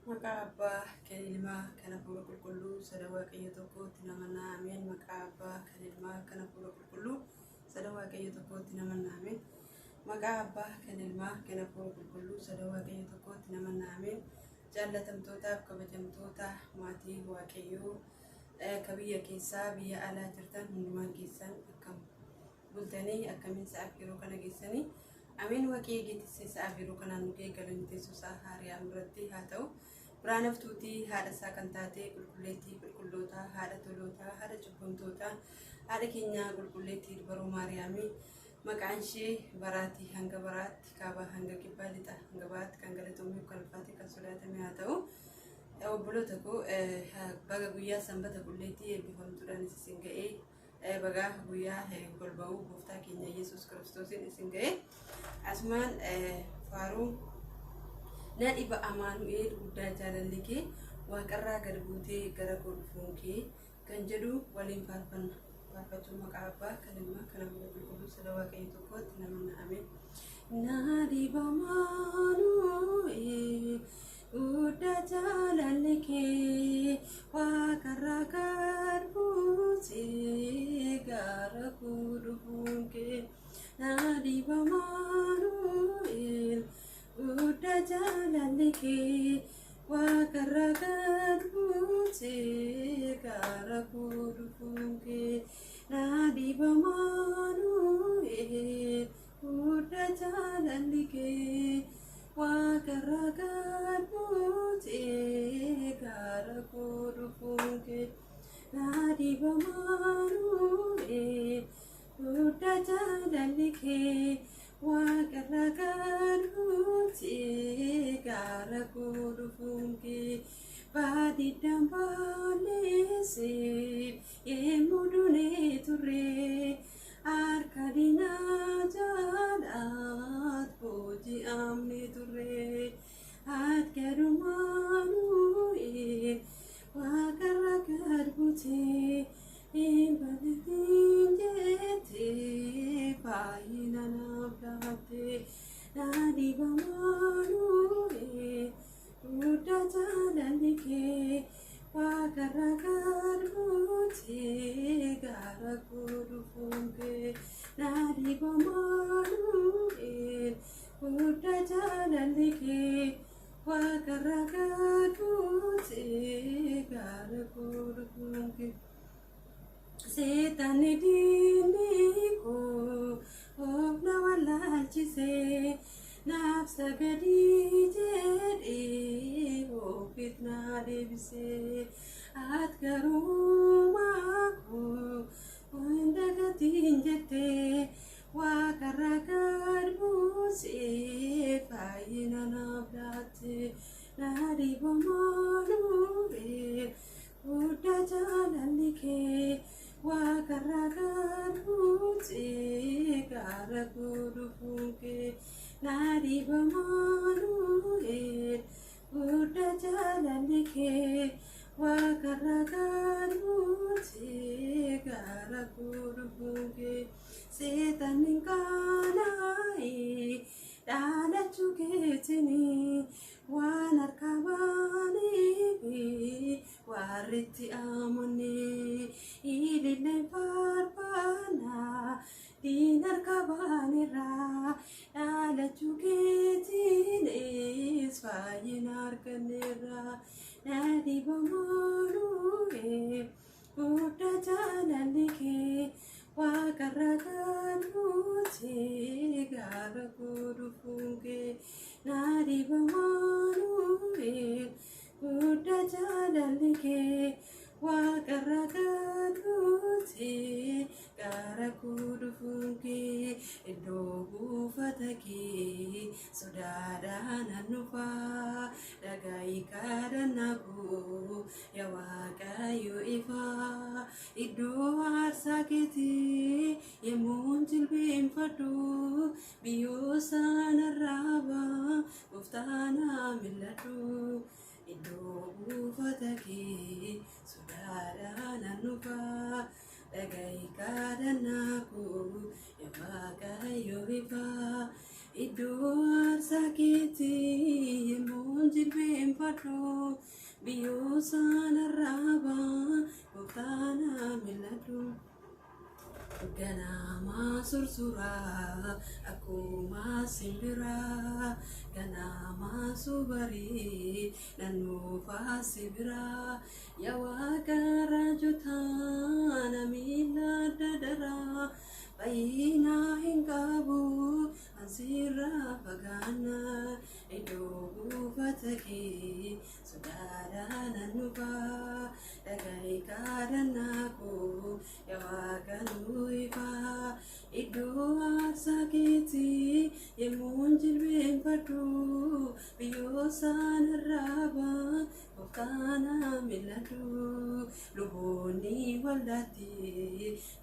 Maqaa Abbaa kan Ilmaa kan Hafuura Qulqulluu sada Waaqayyo tokkotti namanna ameen. Maqaa Abbaa kan Ilmaa kan Hafuura Qulqulluu sada Waaqayyo tokkotti namanna ameen. Maqaa Abbaa kan Ilmaa kan Hafuura Qulqulluu sada Waaqayyo tokkotti namanna ameen. Jaallatamtootaaf kabajamtoota maatii Waaqayyoo ka biyya keessaa biyya alaa jirtan hundumaan keessan akkam bultanii akkamiin sa'aaf yeroo kana geessanii ameen. Waaqii eegeettis sa'aaf yeroo kanaan nu eegalan teessuusaa haariyaa irratti haa ta'u. Biraan haftuutii haadha isaa kan taate qulqulleettii qulqulloota haadha toloota haadha cubbamtoota haadha keenyaa qulqulleettii dubaroo Maariyaamii maqaan ishee baraatii hanga baraatti kaabaa hanga kibbaa lixa hanga baraatti kan galatoomee kan ulfaate kan sodaatame haa ta'u. Obboloota koo baga guyyaa sanbata qulqulleettii eebbifamtuudhaan isin ga'ee baga guyyaa golba'uu gooftaa keenya Yesuus Kiristoosiin isin ga'ee asumaan faaruu na dhiba Amaanu'eel guddaa jaalalli kee waaqarraa gad buutee gara koo dhufuun kee kan jedhu waliin faarfanna. Faarfachuu maqaa Abbaa kan Ilmaa kan Hafuura Qulqulluu sada Waaqayyo tokkotti namanna ameen. Na dhiba Amaanu'eel guddaa jaalalli kee waaqarraa gad buutee gara koo dhufuun kee. Na dhiba Amaanu'eel guddaa jaalalli kee waaqarraa gad buutee gara koo dhufuun kee. Na dhiba Amaanu'eel guddaa jaalalli kee waaqarraa gad buutee gara koo dhufuun kee. Na dhiba Amaanu'eel guddaa jaalalli kee waaqarraa gad buutee gara koo dhufuun kee. Baadiidhaan balleessee yemmuu duunee turre harka diinaa jaalaat booji'amne turre. Ati garuu Amaanu'eel waaqarraa gad buutee hin balleessin jettee baay'ina naaf laatte. Na dhiba Amaanu'eel guddaa jaalalli kee waaqarraa gad buutee gara koo dhufuun kee. Na dhiba Amaanu'eel guddaa jaalalli kee waaqarraa gad buutee gara koo dhufuun kee. Seexanni diinni koo of na wallaalchisee naaf sagadii jedhee ofiif na deebisee. Ati garuu maakoo hin dagatiin jettee waaqarraa gad buutee baay'ina naaf laatte. Na dhiba Amaanu'eel guddaa jaalalli kee waaqarraa gad buutee gara koo dhufuun kee. Na dhiba Amaanu'eel guddaa jaalalli kee waaqarraa gad buutee gara koo dhufuun kee. Seexanni hin qaana'ee dhaalachuu keetinii waan harkaa baaneefi warritti amannee ililleen faarfannaa diin harkaa baanerraa dhaalachuu keetiinis fayyina arganneerraa. Na dhiba Amaanu'eel guddaa jaalalli kee waaqarraa gad buutee gara koo dhufuun kee. Na dhiba Amaanu'eel guddaa jaalalli kee waaqarraa gad buutee gara koo dhufuun kee. Iddoo buufata kee sodaadhaan nan dhufaa dhaga'i kadhannaa koo yaa Waaqayyo ifaa. Iddoo aarsaa keetii yemmuun jilbeenfadhu biyyoo sanarraa baa gooftaa naa mil'adhu. Iddoo buufata kee sodaadhaan nan dhufaa dhaga'i kadhannaa koo yaa Waaqayyo ifaa. Iddoo aarsaa keetii yemmuun jilbeen jilbeenfadhu biyyoo sanarraa gooftaana mil'adhu. Ganama sursuraa akkuma simbiraa ganama subarii naannoo sibiraa yaa waaqa raajotaa namiila dadaraa baay'ina hin qabu ansirraa fagaanna iddoo buufata kee sodaadhaan nannufaa dhaga'i kadhannaa koo yaa waaqa nu ifaa iddoo aarsaa keetii yemmuun jilbeenfadhu biyyoo sanarraa gooftaana mil'adhu. Luboonni waldaatti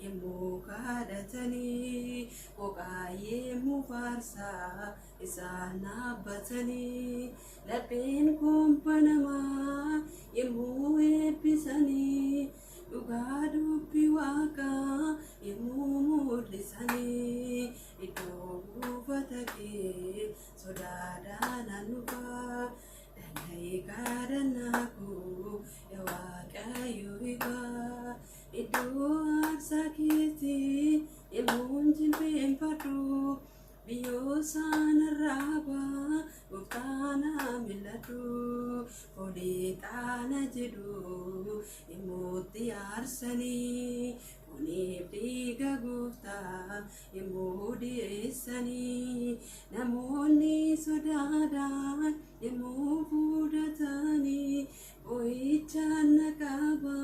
yemmuu kadhatanii qooqaayee mufaarsaa isaan dhaabbatanii lapheen kompanamaa yemmuu eebbisanii dhugaa dubbii waaqaa yemmuu mul'isanii iddoo buufata kee sodaadhaan nannufaa dhaga'i kadhannaa koo yaa waaqayyo ifaa iddoo aarsaa keetii yemmuun jilbeenfadhu biyyoo sanarraa gooftaana mil'adhu. Foolii xaana jedhu yemmuutti aarsanii fooniif dhiiga gooftaa yemmuu dhiyeessanii namoonni sodaadhaan yemmuu fudhatanii boo'ichaan naqaba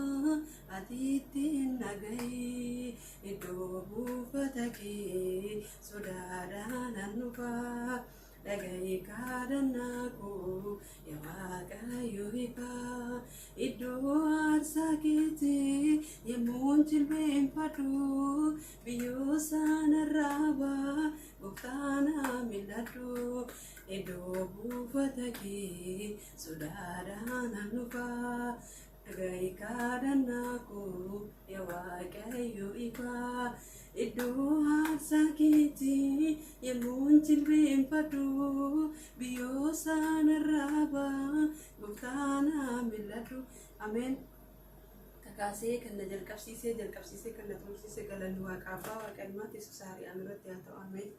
ati ittiin naga'i iddoo buufata kee sodaadhaan nannufaa dhaga'i kadhannaa koo yaa waaqayyo ifaa iddoo aarsaa keetii yemmuun jilbeenfadhu biyyoo sanarraa gooftaana mil'adhu. Iddoo buufata kee sodaadhaan nannufaa dhaga'i kadhannaa koo yaa waaqayyo ifaa iddoo aarsaa keetii yemmuun jilbeenfadhu biyyoo sanarraa gooftaana mil'adhu. Ameen. Kakaasee kan na jalqabsiisee kan na xumursiise galanni waaqa abbaa waaqa ilmaa Yesuus Kiristoos irratti haa ta'u. Ameen.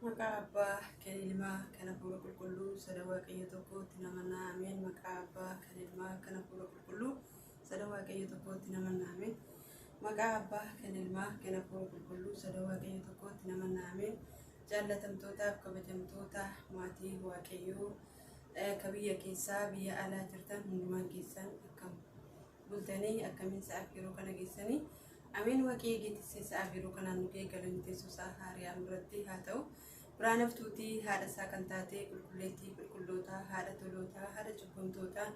Maqaa abbaa kan ilmaa kan hafuura qulqulluu sada waaqayyo tokkotti namanna. Ameen. Maqaa abbaa kan ilmaa kan hafuura qulqulluu sada waaqayyo tokkotti namanna. Ameen. Maqaa abbaa kan ilmaa kan hafuura qulqulluu sada waaqayyo tokkotti namanna. Ameen. Jaallatamtootaaf kabajamtoota maatii waaqayyoo ka biyya keessaa biyya alaa jirtan hundumaan keessan akkam bultanii akkamiin sa'aaf yeroo kana geessanii ameen. Waaqii geettisee sa'aaf yeroo kanaan nu ga'e galanni teessuusaa haariyaa irratti haa ta'u. Biraan haftuutii haadha isaa kan taate qulqulleettii qulqullootaa haadha tolootaa haadha cubbamtootaa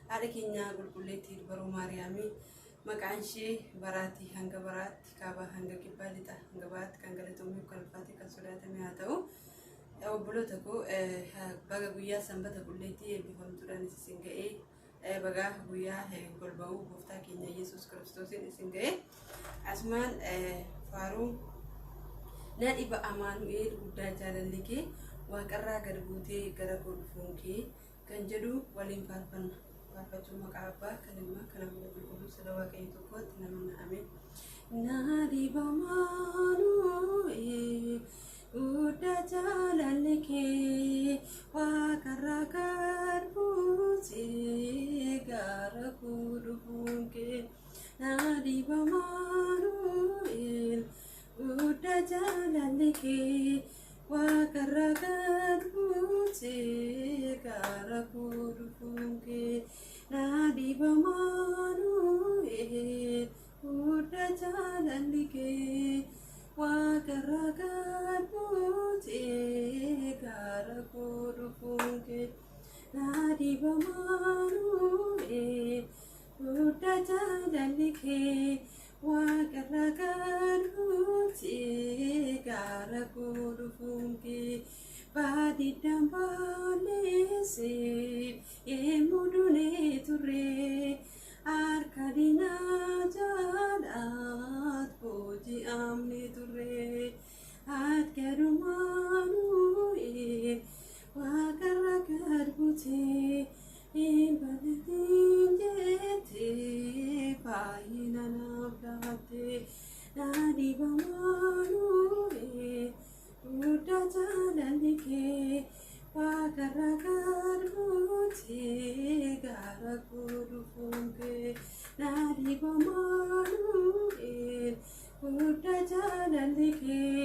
haadha keenyaa qulqulleettii dubaroo Maariyaamii maqaan ishee baraatii hanga baraatti kaabaa hanga kibbaa lixa hanga baatti kan galatoomii kan ulfaatee kan sodaatame haa ta'u. Obboloota koo baga guyyaa sanbata qulleettii eebbifamtuudhaan isin ga'ee baga guyyaa golba'uu gooftaa keenya Yesuus Kiristoosiin isin ga'ee asumaan faaruu na dhiba amaanu'eel guddaa jaalalli kee waaqarraa gad buutee gara golfuun kee kan jedhu waliin faarfanna. Faarfachuu maqaa abbaa kan ilmaa kan hafuura qulqulluu sada waaqayyo tokkotti namanna. Ameen. Na dhiba amaanu'eel guddaa jaalalli kee waaqarraa gad buutee gara golfuun kee na dhiba amaanu'eel guddaa jaalalli kee waaqarraa gad buutee gara golfuun kee na dhiba amaanu'eel guddaa jaalalli kee waaqarraa gad buutee gara golfuun kee na dhiba amaanu'eel guddaa jaalalli kee waaqarraa gad buutee gara golfuun kee baadiidhaan balleessee yemmuu duunee turre harka diinaa jaalaat booji'amne turre harka amaanu'eel waaqarra garbutee balatiin jettee baay'ina naaf laattee naadii bamaanuuree guddaa jaalalli kee waaqarra garbutee gaara godhuun kee naadii bamaanuuree guddaa jaalalli kee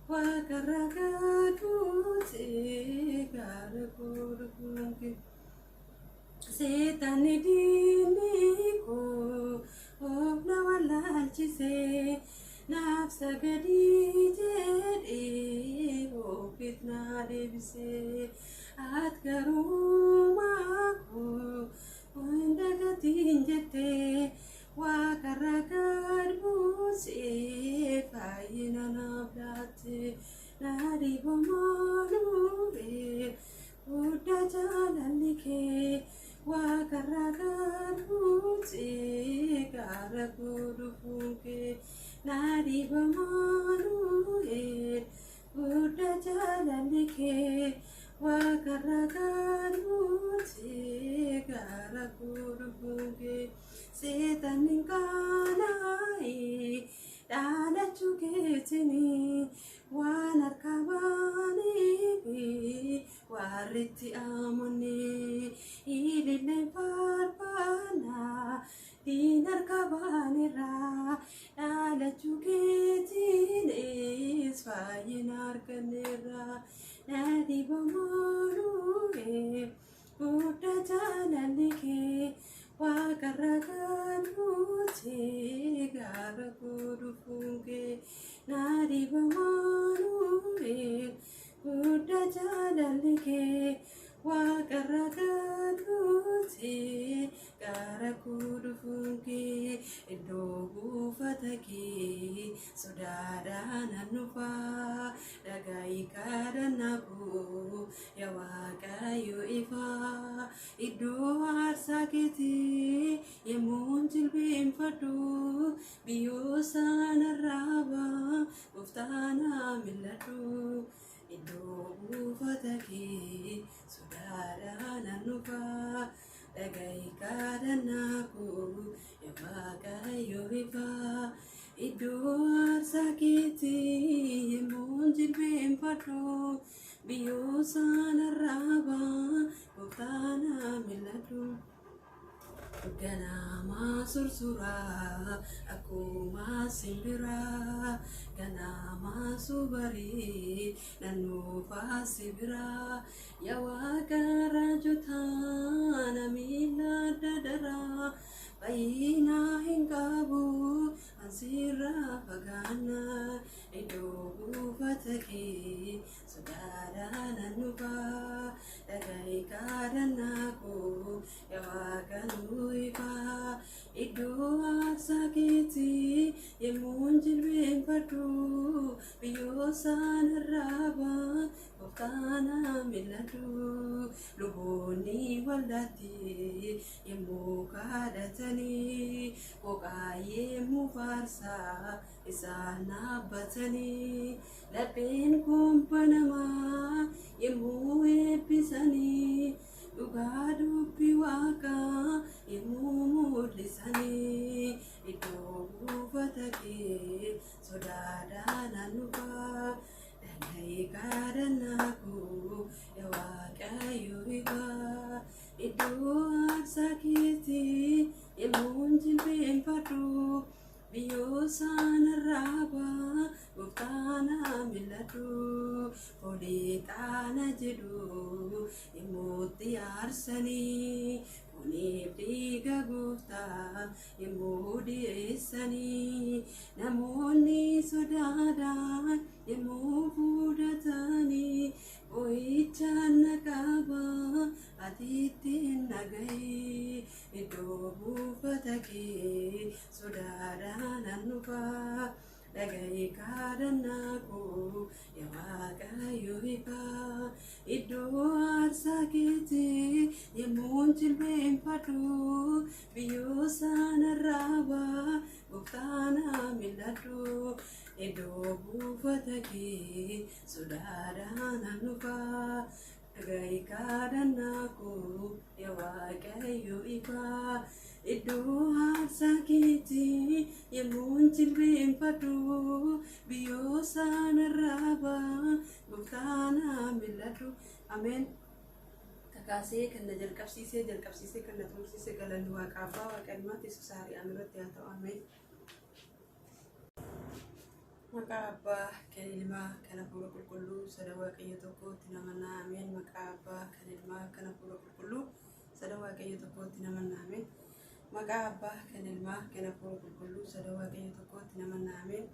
waaqarra garbutee gaara godhuun kee. Seetaan diinni koo obna wallaalchisee naaf sagadii jedhee ofiif na deebisee ati garuu maakoo hin dagatiin jettee waaqarra garbutee baay'ina naaf laattee naadii bamaanuuree guddaa jaalalli kee waaqarra garbutee gaara godhuun kee naadii bamaanuuree guddaa jaalalli kee waaqarra garbutee gaara godhuun kee seetaan hin qaana'ee dhaalachuu keetinii waan harka baanee warritti amanee ililleen faarfannaa diin harka baanerraa dhaalachuu keetiinis fayyina arganneerraa naadii bamaanuuree guddaa jaalalli kee waaqarra garbutee gaara godhuun kee naadii bamaanuuree guddaa jaalalli kee waaqarra garbutee gaara godhuun kee iddoo buufata kee sodaadhaan hannufaa dhaga'i kadhannaa koo yaa Waaqayyo ifaa iddoo aarsaa keetii yemmuun jilbeenfadhu biyyoo sanarraa gooftaa naa mil'adhu. Iddoo buufata kee sodaadhaan hannufaa dhaga'i kadhannaa koo yaa Waaqayyo ifaa iddoo aarsaa keetii yemmuun jilbeenfadhu biyyoo sanarraa gooftaa naa mil'adhu. Ganama sursuraa akkuma simbiraa ganama subarii naannoo sibiraa yaa Waaqa raajotaa namiila dadaraa baay'ina hin qabu ansirraa fagaannaa iddoo buufata kee sodaadhaan hannufaa dhaga'i kadhannaa koo yaa Waaqa nuu ifaa iddoo aarsaa keetii yemmuun jilbeenfadhu biyyoo sanarraa gooftaa naa mil'adhu. Luboonni waldaatti yemmuu kadhatanii qooqaayee mufaarsaa isaan dhaabbatanii lapheen kumpanamaa yemmuu eebbisanii dhugaa dubbii Waaqaa yemmuu mul'isanii iddoo buufata kee sodaadhaan hannufaa dhaga'i kadhannaa koo yaa Waaqayyo ifaa iddoo aarsaa keetii yemmuun jilbeenfadhu biyyoo sanarraa gooftaa naa mil'adhu. Foolii xaana jedhu yemmuutti aarsanii fooniif dhiiga gooftaa yemmuu dhiyeessanii namoonni sodaadhaan yemmuu fudhatanii boo'ichaan na qaba ati ittiin nagahee iddoo buufata kee sodaadhaan hannufaa dhaga'i kadhannaa koo yaa Waaqayyo ifaa iddoo aarsaa keetii yemmuun jilbeenfadhu biyyoo sanarraa gooftaa naa mil'adhu. Iddoo buufata kee sodaadhaan hannufaa Gaikadanaku ya waaqayyo ifa iddoo aarsaa keetii yemmuun jilbeenfadhu biyyoo sanarraa baa gooftaanaa mil'adhu. Ameen. Kakaasee kan na jalqabsiisee kan na xumursiise galanni waaqa abbaa waaqa ilmaa Yesuus Haari'aan irratti haa ta'u. Ameen. Maqaa abbaa kan ilmaa kan hafuura qulqulluu sada waaqayyo tokkotti namanaa. Ameen. Maqaa abbaa kan ilmaa kan hafuura qulqulluu sada waaqayyo tokkotti namanaa. Ameen. Maqaa abbaa kan ilmaa kan hafuura qulqulluu sada waaqayyo tokkotti namanaa. Ameen.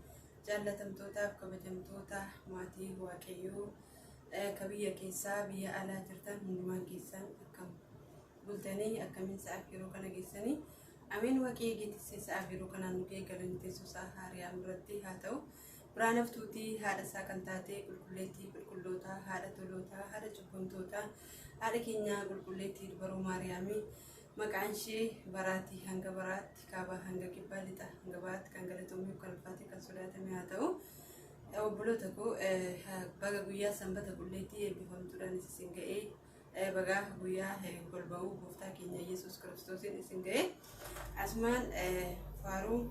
Jaallatamtootaaf kabajamtoota maatii waaqayyoo ka biyya keessaa biyya alaa jirtan hundumaan keessan akkam bultanii akkamiin sa'aaf yeroo kana geessanii. Ameen. Waaqii eegeettis sa'aaf yeroo kanaan nu eegalan Yesuus Haari'aan irratti haa ta'u. Biraan haftuutii haadha isaa kan taate qulqulleettii qulqullootaa haadha tolootaa haadha cubbamtootaa haadha keenyaa qulqulleettii dubaroo Maariyaamii maqaan ishee baraatii hanga baraatti kaabaa hanga kibbaa lixa hanga baatti kan galatoomee kan ulfaate kan sodaatame haa ta'u. Obboloota koo baga guyyaa sanbata qulleettii eebbifamtuudhaan isin ga'ee baga guyyaa golba'uu gooftaa keenya Yesuus Kiristoosiin isin ga'ee asumaan faaruu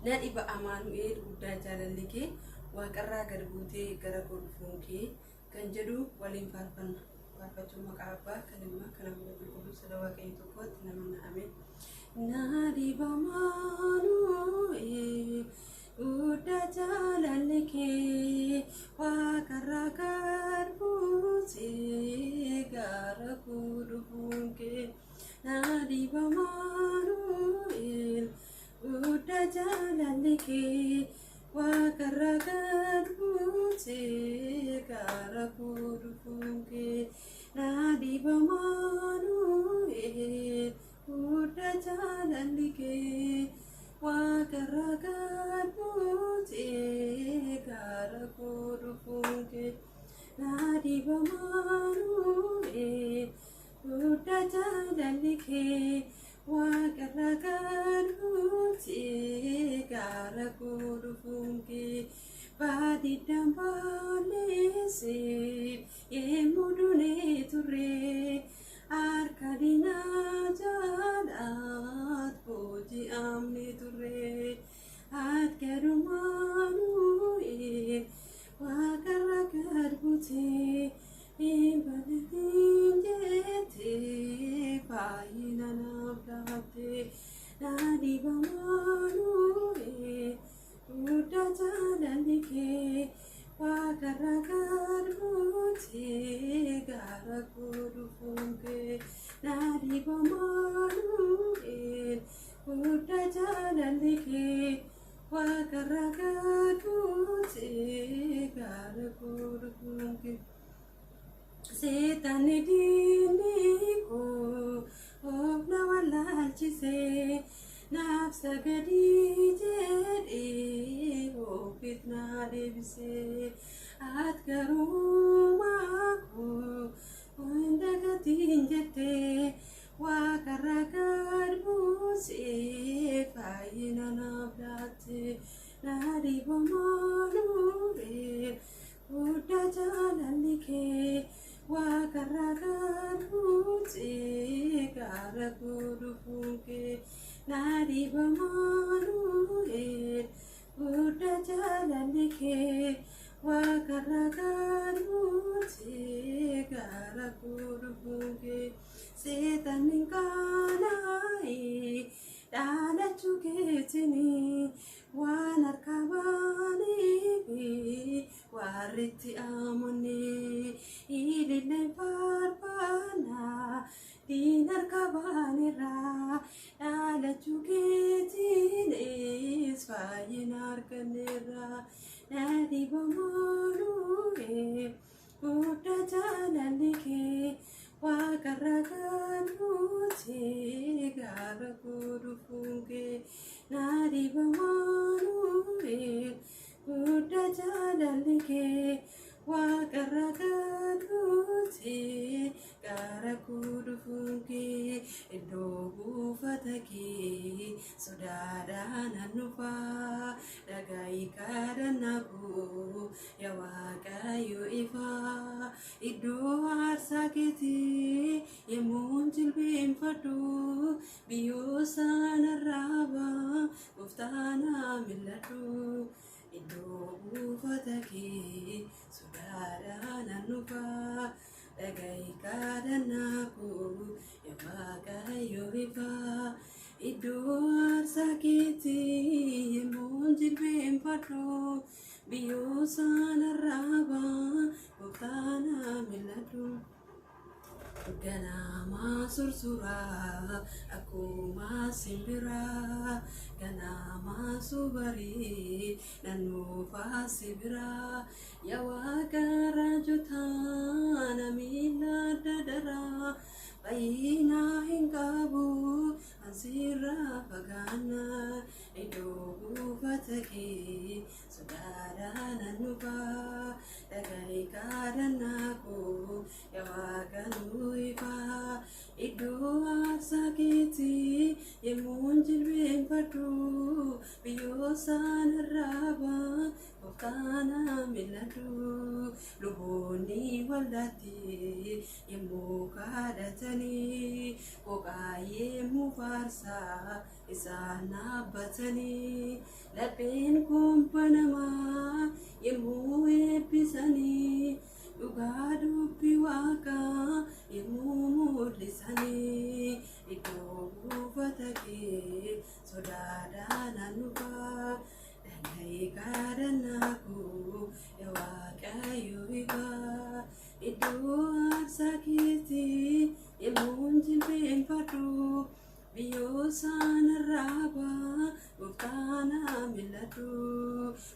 na dhiba Amaanu'eel guddaa jaalalli kee waaqarraa gad buutee gara koo dhufuun kee kan jedhu waliin faarfanna. Faarfachuu maqaa abbaa kan ilmaa kan hafuura qulqulluu sada waaqayyo tokkotti namanaa. Ameen. Na dhiba Amaanu'eel guddaa jaalalli kee waaqarraa gad buutee gara koo dhufuun kee. Na dhiba Amaanu'eel guddaa jaalalli kee waaqarraa gad buutee gara koo dhufuun kee. Na dhiba Amaanu'eel guddaa jaalalli kee waaqarraa gad buutee gara koo dhufuun kee. Na dhiba Amaanu'eel guddaa jaalalli kee waaqarraa gad buutee gara koo dhufuun kee. Baadiidhaan balleessee yemmuu duunee turre harka diinaa jaalaat booji'amne turre. Ati Amaanu'eel waaqarraa gad buutee hin balleessin jettee baay'ina naaf laatte. Na dhiba Amaanu'eel guddaa jaalalli kee waaqarraa gad buutee gara koo dhufuun kee. Na dhiba Amaanu'eel guddaa jaalalli kee waaqarraa gad buutee gara koo dhufuun kee. Seetaan diinni koo of na wallaalchisee naaf sagadii jedhee ofiif na deebisee. Ati garuu maakoo hin dagatiin jettee waaqarraa gad buutee fayyina naaf laatte. Na dhiba Amaanu'eel guddaa jaalalli kee waaqarraa gad buutee gara koo dhufuun kee. Na dhiba Amaanu'eel guddaa jaalalli kee waaqarraa gad buutee gara koo dhufuun kee. Seetaan hin qaana'ee dhaalachuu keetiin waan harka baanee warritti amanee ilillee faarfannaa diin harka baanerraa dhaalachuu keetiinis fayyina arganneerraa. Na dhiba Amaanu'eel guddaa jaalalli kee waaqarraa gad buutee gara koo dhufuun kee. Na dhiba Amaanu'eel guddaa jaalalli kee waaqarraa gad buutee gara koo dhufuun kee. Iddoo buufata kee sodaadhaan nan dhufaa dhaga'i kadhannaa koo yaa Waaqayyo ifaa iddoo aarsaa keetii yemmuun jilbeenfadhu biyyoo sanarraa baa gooftaanaa mil'adhu iddoo buufata kee sodaadhaan nan dhufaa dhaga'i kadhannaa koo yaa Waaqayyo ifaa iddoo aarsaa keetii yemmuun jilbeenfadhu biyyoo sanarraa baa gooftaanaa mil'adhu ganama sursuraa akkuma simbiraa ganama subarii naannoo sibiraa yaa Waaqa raajotaa na miila dadaraa fayyinaa hin qabu ansirraa fagaannaa iddoo buufata kee sodaadhaan nan dhufaa dhaga'i kadhannaa koo yaa Waaqa nu ifaa iddoo aarsaa keetii yemmuun jilbeenfadhu biyyoo sanarraa baa gooftaanaa mil'adhu luboonni waldaatti yemmuu kadhatanii qophaa'ee mufaarsaa isaan dhaabbatanii lapheen kompanamaa yemmuu eebbisanii dhugaa dubbii Waaqaa yemmuu mul'isanii iddoo buufata kee sodaadhaan nan dhufaa dhaga'i kadhannaa koo yaa Waaqayyo ifaa iddoo aarsaa keetii yemmuun jilbeenfadhu biyyoo sanarraa baa gooftaanaa mil'adhu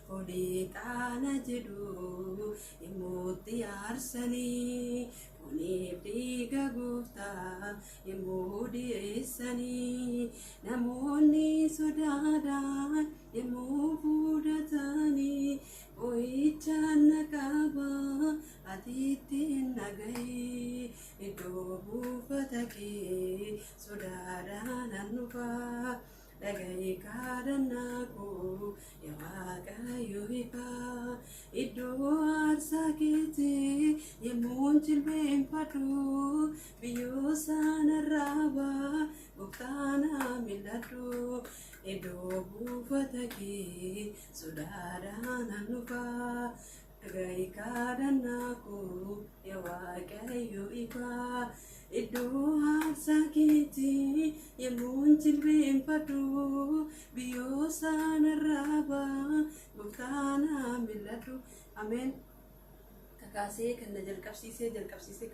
foolii qaana jedhu yemmuutti aarsanii fooniif dhiiga gooftaa yemmuu dhiyeessanii namoonni sodaadhaan yemmuu fudhatanii boo'ichaan na qabaa ati ittiin naga'i iddoo buufata kee sodaadhaan nan dhufaa dhaga'i kadhannaa koo yaa Waaqayyo ifaa iddoo aarsaa keetii yemmuun jilbeenfadhu biyyoo sanarraa baa gooftaanaa mil'adhu iddoo buufata kee sodaadhaan nan dhufaa dhaga'i kadhannaa koo yaa Waaqayyo ifaa iddoo aarsaa keetii yemmuun jilbeenfadhu biyyoo sanarraa baa gooftaanaa mil'adhu ameen. Kakaasee kan na jalqabsiisee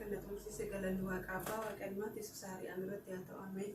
kan na xumursiise galanni Waaqa Abbaa Waaqa Ilmaa Yesuus Kiristoos haa ta'u ameen.